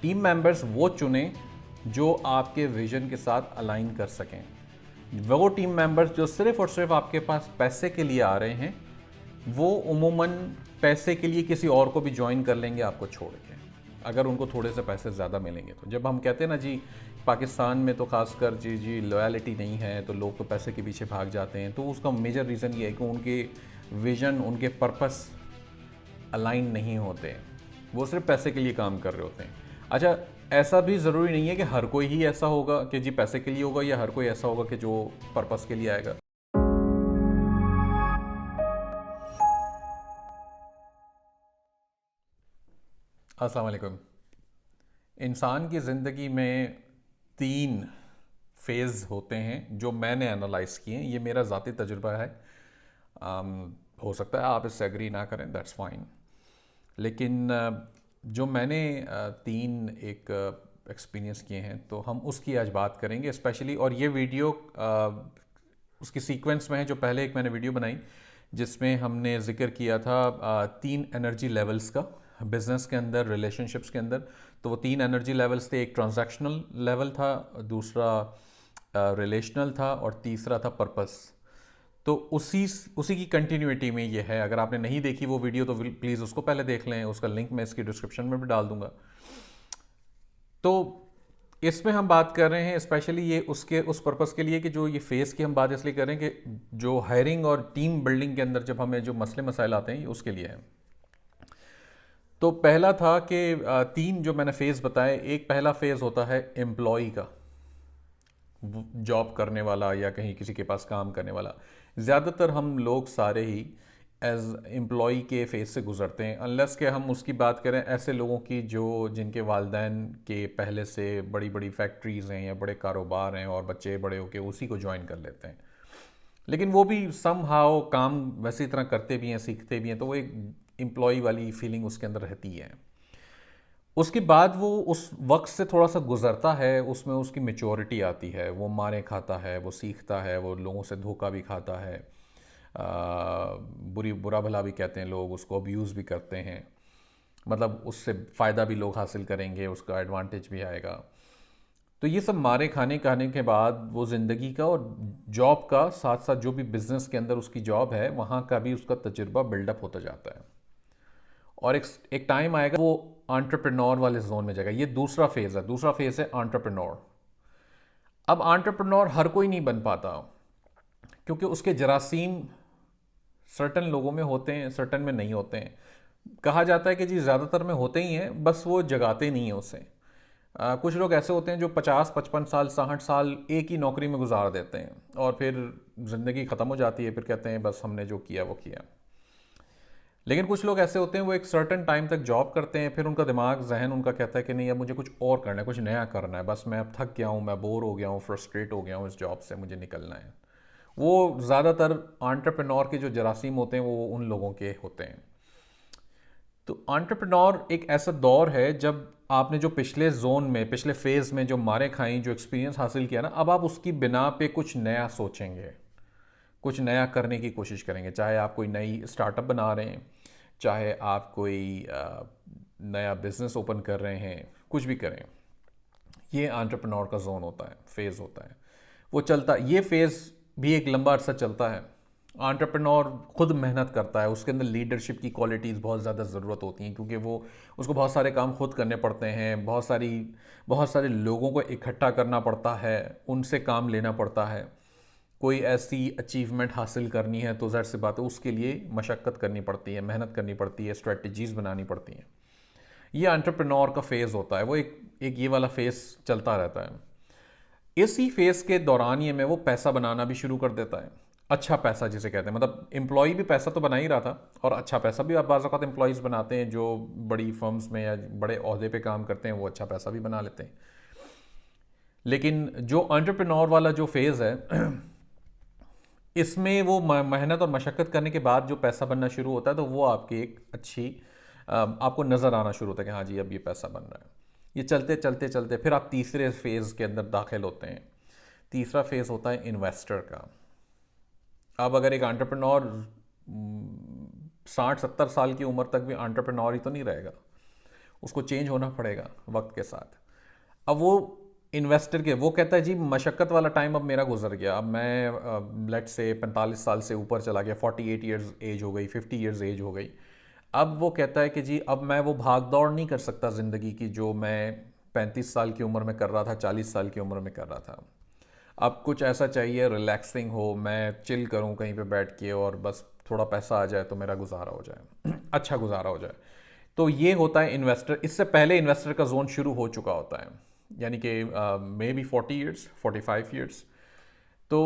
Team members वो चुनें जो आपके विजन के साथ अलाइन कर सकें। वो टीम मेंबर्स जो सिर्फ और सिर्फ आपके पास पैसे के लिए आ रहे हैं, वो उमूमन पैसे के लिए किसी और को भी ज्वाइन कर लेंगे आपको छोड़ के, अगर उनको थोड़े से पैसे ज़्यादा मिलेंगे तो। जब हम कहते हैं ना जी पाकिस्तान में तो खासकर जी लॉयल्टी नहीं है, तो लोग तो पैसे के पीछे भाग जाते हैं, तो उसका मेजर रीज़न ये है कि उनके विजन, उनके पर्पस अलाइन नहीं होते, वो सिर्फ पैसे के लिए काम कर रहे होते हैं। अच्छा, ऐसा भी ज़रूरी नहीं है कि हर कोई ही ऐसा होगा कि जी पैसे के लिए होगा, या हर कोई ऐसा होगा कि जो पर्पस के लिए आएगा। अस्सलाम वालेकुम। इंसान की ज़िंदगी में 3 फेज़ होते हैं जो मैंने एनालाइज़ किए हैं, ये मेरा ज़ाती तजुर्बा है। हो सकता है आप इससे एग्री ना करें, दैट्स फाइन। लेकिन जो मैंने 3 एक एक्सपीरियंस किए हैं, तो हम उसकी आज बात करेंगे स्पेशली। और ये वीडियो उसकी सीक्वेंस में है। जो पहले एक मैंने वीडियो बनाई जिसमें हमने जिक्र किया था 3 एनर्जी लेवल्स का बिजनेस के अंदर, रिलेशनशिप्स के अंदर। तो वो 3 एनर्जी लेवल्स थे, एक ट्रांजैक्शनल लेवल था, दूसरा रिलेशनल था, और तीसरा था पर्पस। तो उसी की कंटिन्यूटी में ये है। अगर आपने नहीं देखी वो वीडियो तो प्लीज़ उसको पहले देख लें, उसका लिंक मैं इसकी डिस्क्रिप्शन में भी डाल दूंगा। तो इसमें हम बात कर रहे हैं स्पेशली ये उसके उस पर्पस के लिए कि जो ये फेस की हम बात इसलिए कर रहे हैं कि जो हायरिंग और टीम बिल्डिंग के अंदर जब हमें जो मसले मसाइल आते हैं, ये उसके लिए है। तो पहला था कि 3 जो मैंने फेज़ बताए, एक पहला फेज़ होता है एम्प्लॉई का, जॉब करने वाला या कहीं किसी के पास काम करने वाला। ज़्यादातर हम लोग सारे ही एज एम्प्लॉई के फेस से गुजरते हैं, अनलेस के हम उसकी बात करें ऐसे लोगों की जो जिनके वालिदैन के पहले से बड़ी बड़ी फैक्ट्रीज़ हैं या बड़े कारोबार हैं और बच्चे बड़े होके उसी को ज्वाइन कर लेते हैं। लेकिन वो भी सम हाउ काम वैसी तरह करते भी हैं, सीखते भी हैं, तो वो एक एम्प्लॉई वाली फीलिंग उसके अंदर रहती है। उसके बाद वो उस वक्त से थोड़ा सा गुजरता है, उसमें उसकी मेच्योरिटी आती है, वो मारें खाता है, वो सीखता है, वो लोगों से धोखा भी खाता है, बुरा भला भी कहते हैं लोग, उसको अब्यूज़ भी करते हैं। मतलब उससे फ़ायदा भी लोग हासिल करेंगे, उसका एडवांटेज भी आएगा। तो ये सब मारे खाने के बाद वो ज़िंदगी का और जॉब का साथ साथ जो भी बिज़नेस के अंदर उसकी जॉब है वहाँ का भी उसका तजुर्बा बिल्डअप होता जाता है। और एक टाइम आएगा वो एंटरप्रेन्योर वाले जोन में जाएगा। ये दूसरा फेज़ है। दूसरा फेज़ है एंटरप्रेन्योर। अब एंटरप्रेन्योर हर कोई नहीं बन पाता, क्योंकि उसके जरासीम सर्टन लोगों में होते हैं, सर्टन में नहीं होते हैं। कहा जाता है कि जी ज़्यादातर में होते ही हैं, बस वो जगाते नहीं हैं उसे। कुछ लोग ऐसे होते हैं जो 50-55 साल 60 साल एक ही नौकरी में गुजार देते हैं और फिर ज़िंदगी ख़त्म हो जाती है, फिर कहते हैं बस हमने जो किया वो किया। लेकिन कुछ लोग ऐसे होते हैं वो एक सर्टेन टाइम तक जॉब करते हैं, फिर उनका दिमाग जहन उनका कहता है कि नहीं अब मुझे कुछ और करना है, कुछ नया करना है, बस मैं अब थक गया हूँ, मैं बोर हो गया हूँ, फ्रस्ट्रेट हो गया हूँ इस जॉब से, मुझे निकलना है। वो ज़्यादातर एंटरप्रेन्योर के जो जरासीम होते हैं वो उन लोगों के होते हैं। तो एंटरप्रेन्योर एक ऐसा दौर है जब आपने जो पिछले जोन में, पिछले फेज़ में जो मारे खाई, जो एक्सपीरियंस हासिल किया ना, अब आप उसकी बिना पे कुछ नया सोचेंगे, कुछ नया करने की कोशिश करेंगे। चाहे आप कोई नई स्टार्टअप बना रहे हैं, चाहे आप कोई नया बिजनेस ओपन कर रहे हैं, कुछ भी करें, ये एंटरप्रेन्योर का जोन होता है, फेज़ होता है। वो चलता, ये फेज़ भी एक लंबा अरसा चलता है। एंटरप्रेन्योर खुद मेहनत करता है, उसके अंदर लीडरशिप की क्वालिटीज़ बहुत ज़्यादा ज़रूरत होती हैं, क्योंकि वो उसको बहुत सारे काम खुद करने पड़ते हैं, बहुत सारे लोगों को इकट्ठा करना पड़ता है, उनसे काम लेना पड़ता है। कोई ऐसी अचीवमेंट हासिल करनी है तो ज़ाहिर सी बात है उसके लिए मशक्क़त करनी पड़ती है, मेहनत करनी पड़ती है, स्ट्रेटजीज़ बनानी पड़ती हैं। ये एंटरप्रेन्योर का फेज़ होता है। वो एक ये वाला फेज़ चलता रहता है। इसी फेज़ के दौरान ये में वो पैसा बनाना भी शुरू कर देता है। अच्छा पैसा जिसे कहते हैं, मतलब एम्प्लॉय भी पैसा तो बना ही रहा था, और अच्छा पैसा भी आप बाज़ औक़ात एम्प्लॉयज़ बनाते हैं जो बड़ी फर्म्स में या बड़े ओहदे पे काम करते हैं, वो अच्छा पैसा भी बना लेते हैं। लेकिन जो एंटरप्रेन्योर वाला जो फेज़ है इसमें वो मेहनत और मशक्क़त करने के बाद जो पैसा बनना शुरू होता है, तो वो आपकी एक अच्छी आपको नज़र आना शुरू होता है कि हाँ जी अब ये पैसा बन रहा है। ये चलते चलते चलते फिर आप तीसरे फेज़ के अंदर दाखिल होते हैं। तीसरा फेज़ होता है इन्वेस्टर का। अब अगर एक एंटरप्रेन्योर 60-70 साल की उम्र तक भी एंटरप्रेन्योर ही तो नहीं रहेगा, उसको चेंज होना पड़ेगा वक्त के साथ। अब वो इन्वेस्टर के वो कहता है जी मशक्क़त वाला टाइम अब मेरा गुजर गया, अब मैं लेट से 45 साल से ऊपर चला गया, 48 ईयर्स एज हो गई, 50 ईयर्स एज हो गई। अब वो कहता है कि जी अब मैं वो भाग दौड़ नहीं कर सकता ज़िंदगी की जो मैं 35 साल की उम्र में कर रहा था, 40 साल की उम्र में कर रहा था। अब कुछ ऐसा चाहिए रिलैक्सिंग हो, मैं चिल करूं कहीं पे बैठ के और बस थोड़ा पैसा आ जाए तो मेरा गुजारा हो जाए अच्छा गुजारा हो जाए। तो ये होता है इन्वेस्टर। इससे पहले इन्वेस्टर का जोन शुरू हो चुका होता है, यानी कि मे बी 40 ईयर्स, 45 ईयर्स। तो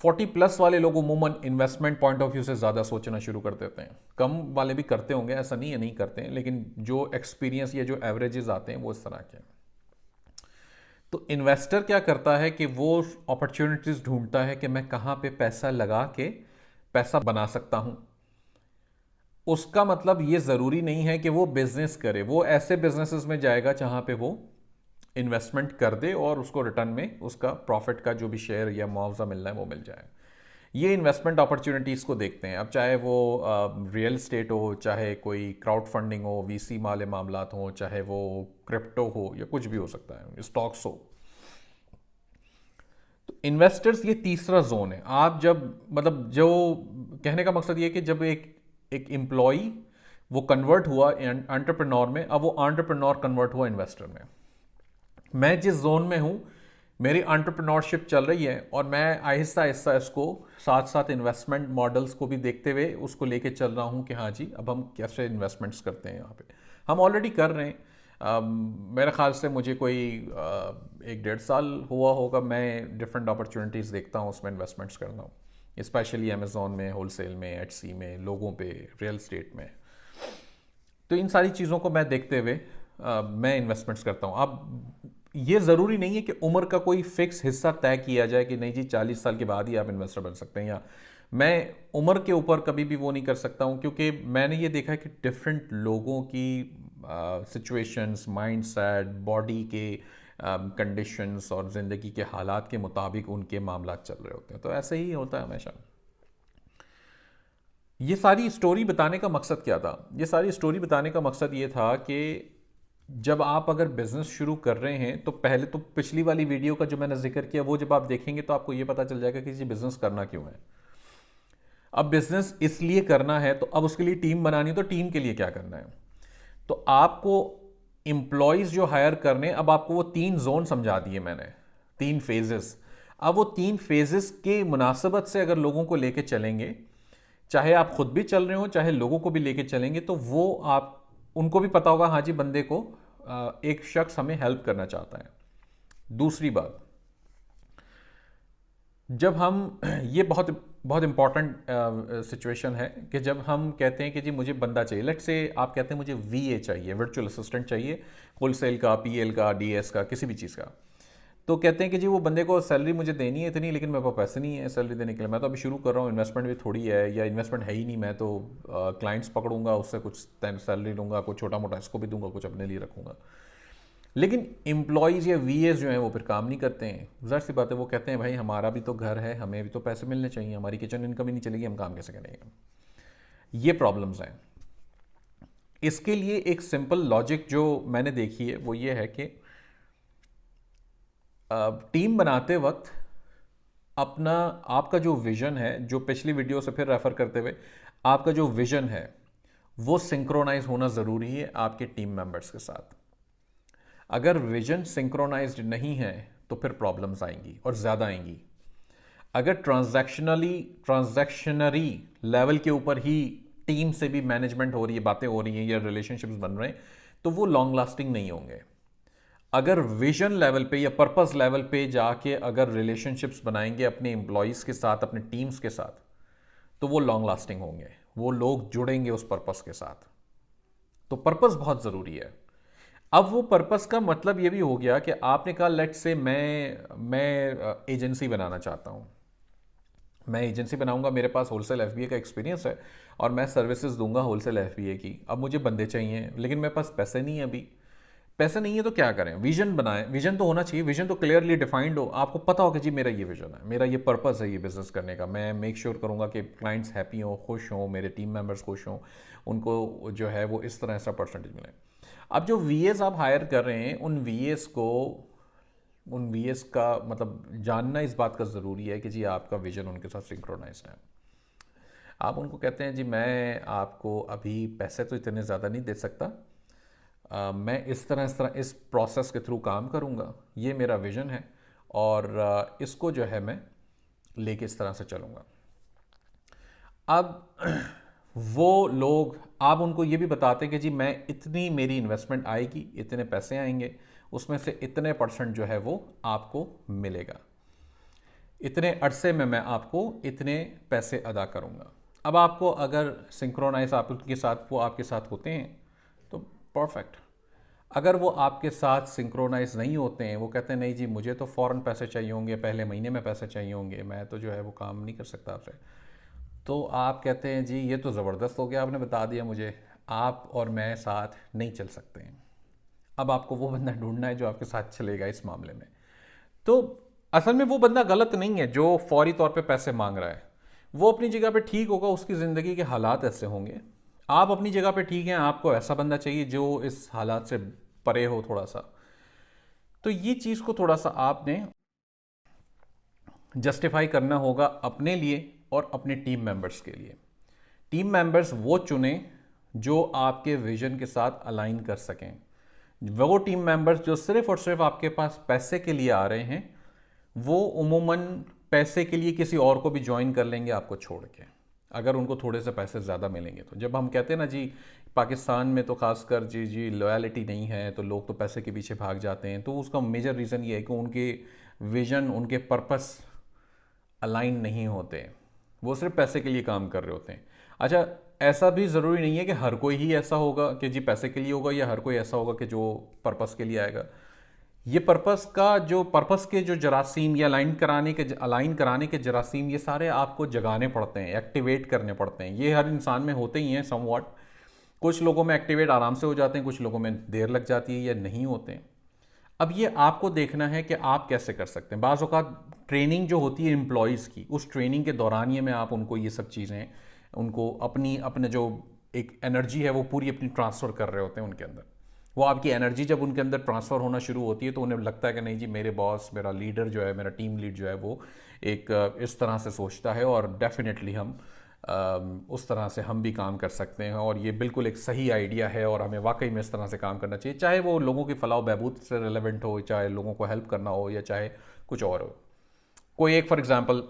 40 प्लस वाले लोग अमूमन इन्वेस्टमेंट पॉइंट ऑफ व्यू से ज़्यादा सोचना शुरू कर देते हैं। कम वाले भी करते होंगे, ऐसा नहीं है नहीं करते हैं, लेकिन जो एक्सपीरियंस या जो एवरेजेस आते हैं वो इस तरह के हैं। तो इन्वेस्टर क्या करता है कि वो अपॉर्चुनिटीज़ ढूंढता है कि मैं कहाँ पे पैसा लगा के पैसा बना सकता हूँ। उसका मतलब ये ज़रूरी नहीं है कि वो बिजनेस करे, वो ऐसे बिजनेसेस में जाएगा जहाँ पे वो इन्वेस्टमेंट कर दे और उसको रिटर्न में उसका प्रॉफिट का जो भी शेयर या मुआवजा मिलना है वो मिल जाए। ये इन्वेस्टमेंट अपॉर्चुनिटीज़ को देखते हैं। अब चाहे वो रियल स्टेट हो, चाहे कोई क्राउड फंडिंग हो, वीसी वाले मामलात हो, चाहे वो क्रिप्टो हो या कुछ भी हो सकता है, स्टॉक्स हो। तो इन्वेस्टर्स ये तीसरा जोन है। आप जब मतलब जो कहने का मकसद ये है कि जब एक एम्प्लॉय वो कन्वर्ट हुआ एंटरप्रेन्योर में, अब वो एंटरप्रेन्योर कन्वर्ट हुआ इन्वेस्टर में। मैं जिस जोन में हूं मेरी एंटरप्रेन्योरशिप चल रही है और मैं आहिस्ता आहिस्ता इसको साथ साथ इन्वेस्टमेंट मॉडल्स को भी देखते हुए उसको लेके चल रहा हूं कि हाँ जी अब हम कैसे इन्वेस्टमेंट्स करते हैं। यहाँ पे हम ऑलरेडी कर रहे हैं। मेरे ख्याल से मुझे कोई 1-1.5 साल हुआ होगा मैं डिफरेंट अपॉर्चुनिटीज़ देखता हूँ, उसमें इन्वेस्टमेंट्स करता हूँ, स्पेशली अमेज़ॉन में, होलसेल में, एटसी में, लोगों पे, रियल स्टेट में। तो इन सारी चीज़ों को मैं देखते हुए मैं इन्वेस्टमेंट्स करता हूँ। अब ये ज़रूरी नहीं है कि उम्र का कोई फिक्स हिस्सा तय किया जाए कि नहीं जी 40 साल के बाद ही आप इन्वेस्टर बन सकते हैं, या मैं उम्र के ऊपर कभी भी वो नहीं कर सकता हूँ, क्योंकि मैंने ये देखा है कि डिफरेंट लोगों की सिचुएशंस, माइंडसेट, बॉडी के कंडीशंस और ज़िंदगी के हालात के मुताबिक उनके मामला चल रहे होते हैं। तो ऐसे ही होता है हमेशा। ये सारी स्टोरी बताने का मकसद क्या था? ये सारी स्टोरी बताने का मकसद ये था कि जब आप अगर बिजनेस शुरू कर रहे हैं तो पहले तो पिछली वाली वीडियो का जो मैंने जिक्र किया वो जब आप देखेंगे तो आपको ये पता चल जाएगा कि ये बिजनेस करना क्यों है। अब बिजनेस इसलिए करना है तो अब उसके लिए टीम बनानी है, तो टीम के लिए क्या करना है। तो आपको एम्प्लॉयज जो हायर करने, अब आपको वो 3 जोन समझा दिए मैंने, 3 फेजेस। अब वो 3 फेजेस के मुनासबत से अगर लोगों को लेके चलेंगे, चाहे आप खुद भी चल रहे हो चाहे लोगों को भी लेके चलेंगे, तो वो आप उनको भी पता होगा हाँ जी बंदे को एक शख्स हमें हेल्प करना चाहता है। दूसरी बात, जब हम ये बहुत बहुत इंपॉर्टेंट सिचुएशन है कि जब हम कहते हैं कि जी मुझे बंदा चाहिए, लेट्स से आप कहते हैं मुझे वीए चाहिए, वर्चुअल असिस्टेंट चाहिए, होलसेल का, पीएल का, डीएस का, किसी भी चीज़ का। तो कहते हैं कि जी वो बंदे को सैलरी मुझे देनी है इतनी, लेकिन मेरे पास पैसे नहीं है सैलरी देने के लिए, मैं तो अभी शुरू कर रहा हूँ, इन्वेस्टमेंट भी थोड़ी है या इन्वेस्टमेंट है ही नहीं, मैं तो क्लाइंट्स पकड़ूंगा, उससे कुछ सैलरी लूँगा, कुछ छोटा मोटा इसको भी दूंगा, कुछ अपने लिए रखूँगा। लेकिन एम्प्लॉयज़ या वीएस जो हैं वो फिर काम नहीं करते हैं। ज़ाहिर सी बात है, वो कहते हैं भाई हमारा भी तो घर है, हमें भी तो पैसे मिलने चाहिए, हमारी किचन इनकम ही नहीं चलेगी, हम काम कैसे करेंगे। ये प्रॉब्लम्स हैं। इसके लिए एक सिंपल लॉजिक जो मैंने देखी है वो ये है कि टीम बनाते वक्त अपना आपका जो विजन है, जो पिछली वीडियो से फिर रेफर करते हुए आपका जो विजन है वो सिंक्रोनाइज होना ज़रूरी है आपके टीम मेंबर्स के साथ। अगर विजन सिंक्रोनाइज्ड नहीं है तो फिर प्रॉब्लम्स आएंगी और ज़्यादा आएंगी। अगर ट्रांजैक्शनरी लेवल के ऊपर ही टीम से भी मैनेजमेंट हो रही है, बातें हो रही हैं या रिलेशनशिप्स बन रहे हैं, तो वो लॉन्ग लास्टिंग नहीं होंगे। अगर विजन लेवल पे या पर्पस लेवल पे जाके अगर रिलेशनशिप्स बनाएंगे अपने एम्प्लॉयज़ के साथ, अपने टीम्स के साथ, तो वो लॉन्ग लास्टिंग होंगे, वो लोग जुड़ेंगे उस पर्पस के साथ। तो पर्पस बहुत ज़रूरी है। अब वो पर्पस का मतलब ये भी हो गया कि आपने कहा लेट्स से मैं एजेंसी बनाना चाहता हूँ, मैं एजेंसी बनाऊंगा, मेरे पास होलसेल एफबीए का एक्सपीरियंस है और मैं सर्विसेज दूंगा होलसेल एफबीए की। अब मुझे बंदे चाहिए लेकिन मेरे पास पैसे नहीं है, अभी पैसे नहीं है तो क्या करें। विजन बनाएं, विजन तो होना चाहिए, विजन तो क्लियरली डिफाइंड हो, आपको पता हो कि जी मेरा ये विजन है, मेरा ये पर्पस है ये बिजनेस करने का, मैं मेक श्योर करूंगा कि क्लाइंट्स हैप्पी हों, खुश हों, मेरे टीम मेंबर्स खुश हों, उनको जो है वो इस तरह ऐसा परसेंटेज मिले। अब जो वीएस आप हायर कर रहे हैं उन वीएस का मतलब जानना इस बात का ज़रूरी है कि जी आपका विजन उनके साथ सिंक्रोनाइज्ड है। आप उनको कहते हैं जी मैं आपको अभी पैसे तो इतने ज़्यादा नहीं दे सकता, मैं इस तरह इस प्रोसेस के थ्रू काम करूँगा, ये मेरा विजन है और इसको जो है मैं लेके इस तरह से चलूँगा। अब वो लोग, आप उनको ये भी बताते हैं कि जी मैं इतनी मेरी इन्वेस्टमेंट आएगी, इतने पैसे आएंगे, उसमें से इतने % जो है वो आपको मिलेगा, इतने अरसे में मैं आपको इतने पैसे अदा करूँगा। अब आपको अगर सिंक्रोनाइज आप उनके साथ, वो आपके साथ होते हैं तो परफेक्ट। अगर वो आपके साथ सिंक्रोनाइज नहीं होते हैं, वो कहते हैं नहीं जी मुझे तो फ़ौरन पैसे चाहिए होंगे, पहले महीने में पैसे चाहिए होंगे, मैं तो जो है वो काम नहीं कर सकता आपसे, तो आप कहते हैं जी ये तो ज़बरदस्त हो गया, आपने बता दिया मुझे, आप और मैं साथ नहीं चल सकते हैं। अब आपको वो बंदा ढूंढना है जो आपके साथ चलेगा इस मामले में। तो असल में वो बंदा गलत नहीं है जो फौरी तौर पे पैसे मांग रहा है, वो अपनी जगह पे ठीक होगा, उसकी ज़िंदगी के हालात ऐसे होंगे। आप अपनी जगह पे ठीक हैं, आपको ऐसा बंदा चाहिए जो इस हालात से परे हो थोड़ा सा। तो ये चीज़ को थोड़ा सा आपने जस्टिफाई करना होगा अपने लिए और अपने टीम मेंबर्स के लिए। टीम मेंबर्स वो चुने जो आपके विजन के साथ अलाइन कर सकें। वो टीम मेंबर्स जो सिर्फ और सिर्फ आपके पास पैसे के लिए आ रहे हैं, वो उमूमन पैसे के लिए किसी और को भी ज्वाइन कर लेंगे आपको छोड़ के, अगर उनको थोड़े से पैसे ज़्यादा मिलेंगे तो। जब हम कहते हैं ना जी पाकिस्तान में तो खासकर जी लॉयल्टी नहीं है तो लोग तो पैसे के पीछे भाग जाते हैं, तो उसका मेजर रीज़न ये है कि उनके विजन, उनके पर्पस अलाइन नहीं होते, वो सिर्फ पैसे के लिए काम कर रहे होते हैं। अच्छा, ऐसा भी ज़रूरी नहीं है कि हर कोई ही ऐसा होगा कि जी पैसे के लिए होगा, या हर कोई ऐसा होगा कि जो पर्पस के लिए आएगा। ये पर्पस के जो जरासीम या अलाइन कराने के जरासीम, ये सारे आपको जगाने पड़ते हैं, एक्टिवेट करने पड़ते हैं। ये हर इंसान में होते ही हैं समवॉट। कुछ लोगों में एक्टिवेट आराम से हो जाते हैं, कुछ लोगों में देर लग जाती है या नहीं होते हैं। अब ये आपको देखना है कि आप कैसे कर सकते हैं। बाज़ औक़ात ट्रेनिंग जो होती है एम्प्लॉयज़ की, उस ट्रेनिंग के दौरान ये में आप उनको ये सब चीज़ें, उनको अपने जो एक एनर्जी है वो पूरी अपनी ट्रांसफ़र कर रहे होते हैं उनके अंदर। वो आपकी एनर्जी जब उनके अंदर ट्रांसफ़र होना शुरू होती है तो उन्हें लगता है कि नहीं जी मेरे बॉस, मेरा लीडर जो है, मेरा टीम लीड जो है वो एक इस तरह से सोचता है और डेफिनेटली हम उस तरह से हम भी काम कर सकते हैं, और ये बिल्कुल एक सही आइडिया है और हमें वाकई में इस तरह से काम करना चाहिए, चाहे वो लोगों की फलाह बहबूद से रिलेवेंट हो, चाहे लोगों को हेल्प करना हो, या चाहे कुछ और हो। कोई एक फॉर एग्ज़ाम्पल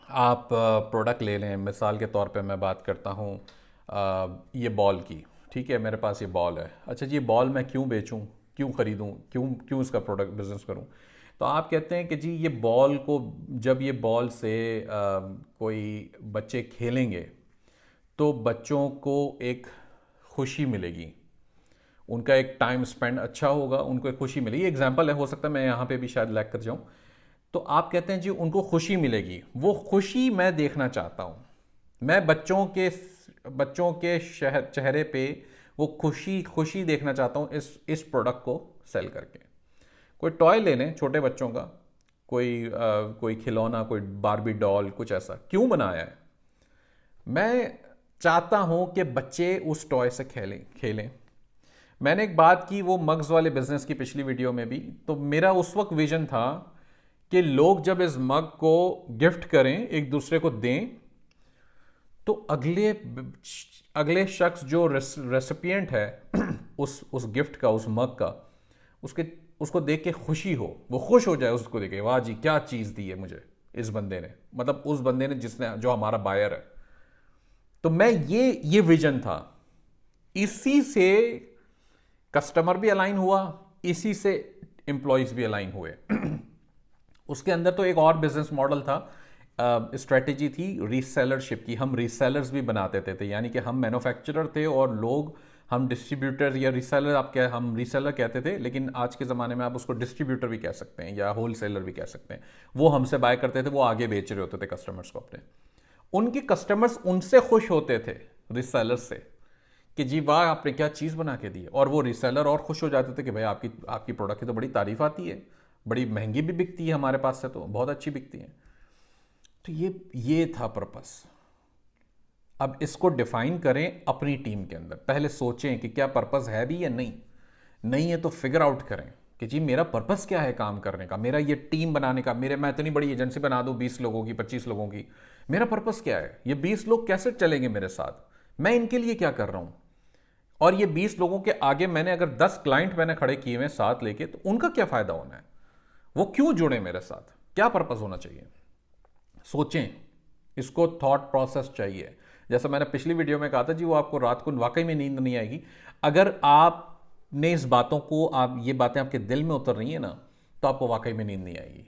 आप प्रोडक्ट ले लें, मिसाल के तौर पे मैं बात करता हूँ ये बॉल की। ठीक है, मेरे पास ये बॉल है। अच्छा जी, ये बॉल मैं क्यों बेचूं, क्यों ख़रीदूं, क्यों इसका प्रोडक्ट बिजनेस करूं? तो आप कहते हैं कि जी ये बॉल को, जब ये बॉल से कोई बच्चे खेलेंगे तो बच्चों को एक खुशी मिलेगी, उनका एक टाइम स्पेंड अच्छा होगा, उनको एक खुशी मिलेगी। एग्जाम्पल है, हो सकता है मैं यहाँ पे भी शायद लैग कर जाऊँ। तो आप कहते हैं जी उनको खुशी मिलेगी, वो खुशी मैं देखना चाहता हूँ। मैं बच्चों के चेहरे पे वो खुशी देखना चाहता हूँ इस प्रोडक्ट को सेल करके। कोई टॉय ले लें छोटे बच्चों का, कोई खिलौना, कोई बारबी डॉल, कुछ ऐसा क्यों बनाया है? मैं चाहता हूं कि बच्चे उस टॉय से खेलें। मैंने एक बात की वो मग्स वाले बिजनेस की पिछली वीडियो में भी, तो मेरा उस वक्त विजन था कि लोग जब इस मग को गिफ्ट करें, एक दूसरे को दें, तो अगले शख्स जो रेसिपिएंट है उस गिफ्ट का, उस मग का, उसको देख के खुशी हो, वो खुश हो जाए उसको देख के, वाह जी क्या चीज़ दी है मुझे इस बंदे ने, मतलब उस बंदे ने जो हमारा बायर है। तो मैं ये विजन था, इसी से कस्टमर भी अलाइन हुआ, इसी से एम्प्लॉयज भी अलाइन हुए। उसके अंदर तो एक और बिजनेस मॉडल था, स्ट्रेटेजी थी रीसेलरशिप की। हम रीसेलर्स भी बनाते थे, यानी कि हम मैन्युफैक्चरर थे और लोग, हम डिस्ट्रीब्यूटर या रीसेलर, हम रीसेलर कहते थे, लेकिन आज के ज़माने में आप उसको डिस्ट्रीब्यूटर भी कह सकते हैं या होलसेलर भी कह सकते हैं। वो हमसे बाय करते थे, वो आगे बेच रहे होते थे कस्टमर्स को अपने। उनके कस्टमर्स उनसे खुश होते थे रीसेलर से कि जी वाह आपने क्या चीज़ बना के दी, और वो रीसेलर और खुश हो जाते थे कि भाई आपकी प्रोडक्ट की तो बड़ी तारीफ आती है, बड़ी महंगी भी बिकती है हमारे पास से, तो बहुत अच्छी बिकती है। तो ये था पर्पस। अब इसको डिफाइन करें अपनी टीम के अंदर, पहले सोचें कि क्या पर्पस है भी या नहीं। नहीं है तो फिगर आउट करें कि जी मेरा पर्पस क्या है काम करने का, मेरा ये टीम बनाने का, मैं इतनी बड़ी एजेंसी बना दूं 20 लोगों की, 25 लोगों की, मेरा पर्पस क्या है, ये 20 लोग कैसे चलेंगे मेरे साथ, मैं इनके लिए क्या कर रहा हूं, और ये 20 लोगों के आगे मैंने अगर 10 क्लाइंट मैंने खड़े किए हुए साथ लेके, तो उनका क्या फायदा होना है, वो क्यों जुड़े मेरे साथ, क्या पर्पस होना चाहिए। सोचें, इसको थॉट प्रोसेस चाहिए। जैसा मैंने पिछली वीडियो में कहा था जी, वो आपको रात को वाकई में नींद नहीं आएगी अगर आपने इस बातों को, आप ये बातें आपके दिल में उतर रही है ना, तो आपको वाकई में नींद नहीं आएगी।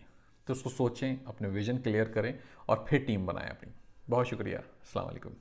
तो उसको सोचें, अपने विजन क्लियर करें और फिर टीम बनाएं अपनी। बहुत शुक्रिया। अस्सलाम वालेकुम।